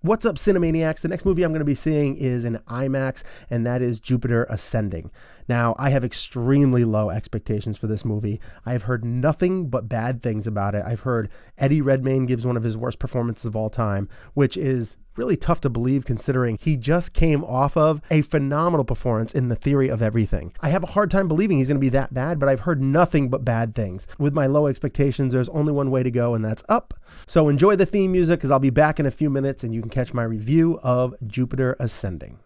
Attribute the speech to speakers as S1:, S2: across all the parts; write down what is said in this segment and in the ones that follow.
S1: What's up, Cinemaniacs? The next movie I'm going to be seeing is in IMAX, and that is Jupiter Ascending. Now, I have extremely low expectations for this movie. I've heard nothing but bad things about it. I've heard Eddie Redmayne gives one of his worst performances of all time, which is really tough to believe considering he just came off of a phenomenal performance in The Theory of Everything. I have a hard time believing he's going to be that bad, but I've heard nothing but bad things. With my low expectations, there's only one way to go, and that's up. So enjoy the theme music, because I'll be back in a few minutes and you can catch my review of Jupiter Ascending.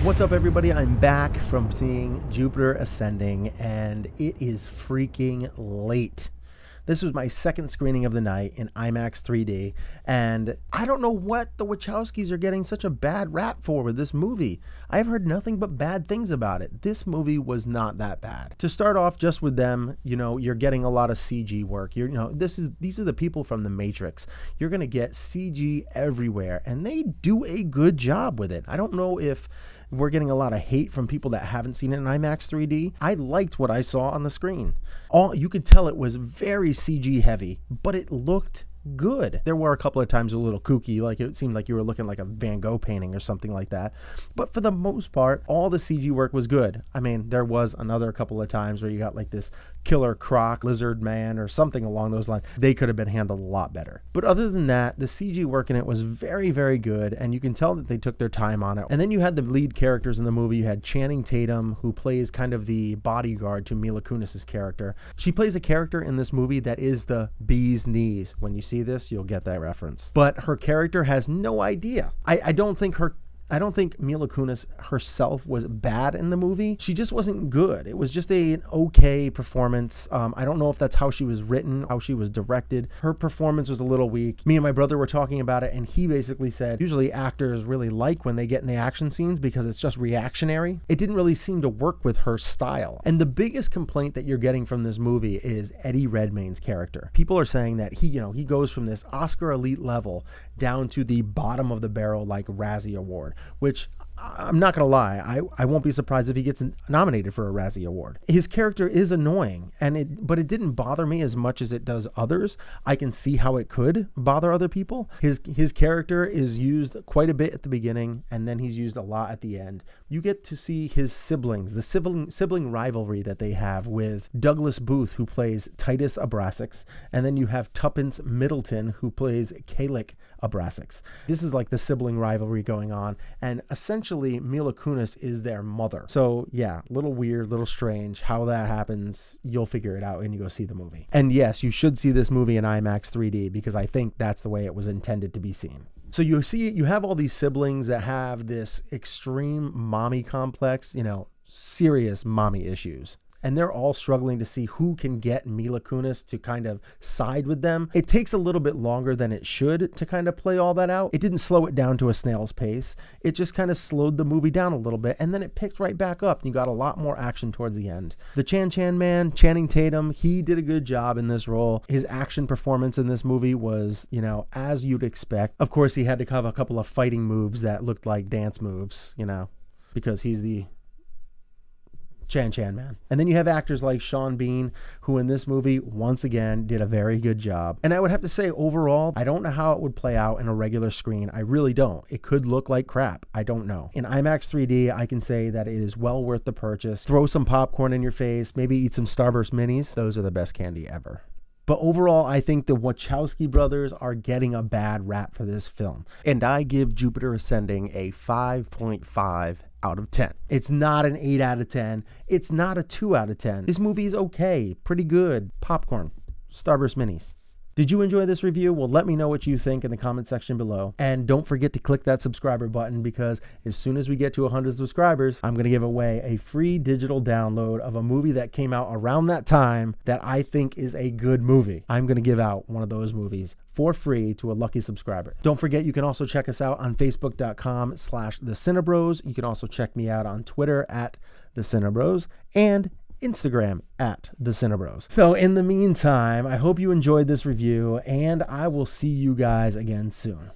S1: What's up, everybody? I'm back from seeing Jupiter Ascending, and it is freaking late. This was my second screening of the night in IMAX 3D, and I don't know what the Wachowskis are getting such a bad rap for with this movie. I've heard nothing but bad things about it. This movie was not that bad. To start off just with them, you're getting a lot of CG work. These are the people from The Matrix. You're going to get CG everywhere, and they do a good job with it. I don't know if we're getting a lot of hate from people that haven't seen it in IMAX 3D. I liked what I saw on the screen. You could tell it was very CG heavy, but it looked good. There were a couple of times a little kooky, like it seemed like you were looking like a Van Gogh painting or something like that. But for the most part, all the CG work was good. I mean, there was another couple of times where you got like this killer croc lizard man or something along those lines. They could have been handled a lot better. But other than that, the CG work in it was very, very good, and you can tell that they took their time on it. And then you had the lead characters in the movie. You had Channing Tatum, who plays kind of the bodyguard to Mila Kunis's character. She plays a character in this movie that is the bee's knees. When you see this, you'll get that reference. But her character has no idea. I don't think Mila Kunis herself was bad in the movie. She just wasn't good. It was just an okay performance. I don't know if that's how she was written, how she was directed. Her performance was a little weak. Me and my brother were talking about it, and he basically said usually actors really like when they get in the action scenes because it's just reactionary. It didn't really seem to work with her style. And the biggest complaint that you're getting from this movie is Eddie Redmayne's character. People are saying that he goes from this Oscar elite level down to the bottom of the barrel like Razzie Award, which I'm not going to lie, I won't be surprised if he gets nominated for a Razzie Award. His character is annoying, but it didn't bother me as much as it does others. I can see how it could bother other people. His character is used quite a bit at the beginning, and then he's used a lot at the end. You get to see his siblings, the sibling rivalry that they have with Douglas Booth, who plays Titus Abrasix, and then you have Tuppence Middleton, who plays Kalik Abrasix. This is like the sibling rivalry going on, and essentially Mila Kunis is their mother. So yeah, a little weird, little strange. How that happens, you'll figure it out when you go see the movie. And yes, you should see this movie in IMAX 3D because I think that's the way it was intended to be seen. So you have all these siblings that have this extreme mommy complex, serious mommy issues. And they're all struggling to see who can get Mila Kunis to kind of side with them. It takes a little bit longer than it should to kind of play all that out. It didn't slow it down to a snail's pace. It just kind of slowed the movie down a little bit, and then it picked right back up. You got a lot more action towards the end. The Chan man, Channing Tatum, he did a good job in this role. His action performance in this movie was, as you'd expect. Of course, he had to have a couple of fighting moves that looked like dance moves, because he's the Chan man. And then you have actors like Sean Bean, who in this movie, once again, did a very good job. And I would have to say, overall, I don't know how it would play out in a regular screen. I really don't. It could look like crap. I don't know. In IMAX 3D, I can say that it is well worth the purchase. Throw some popcorn in your face, maybe eat some Starburst Minis. Those are the best candy ever. But overall, I think the Wachowski brothers are getting a bad rap for this film. And I give Jupiter Ascending a 5.5 out of 10. It's not an 8 out of 10. It's not a 2 out of 10. This movie is okay, pretty good. Popcorn, Starburst Minis. Did you enjoy this review? Well, let me know what you think in the comment section below. And don't forget to click that subscriber button, because as soon as we get to 100 subscribers, I'm going to give away a free digital download of a movie that came out around that time that I think is a good movie. I'm going to give out one of those movies for free to a lucky subscriber. Don't forget, you can also check us out on Facebook.com/TheCinebros. You can also check me out on Twitter @TheCinebros and Instagram at The Cinebros. So in the meantime, I hope you enjoyed this review, and I will see you guys again soon.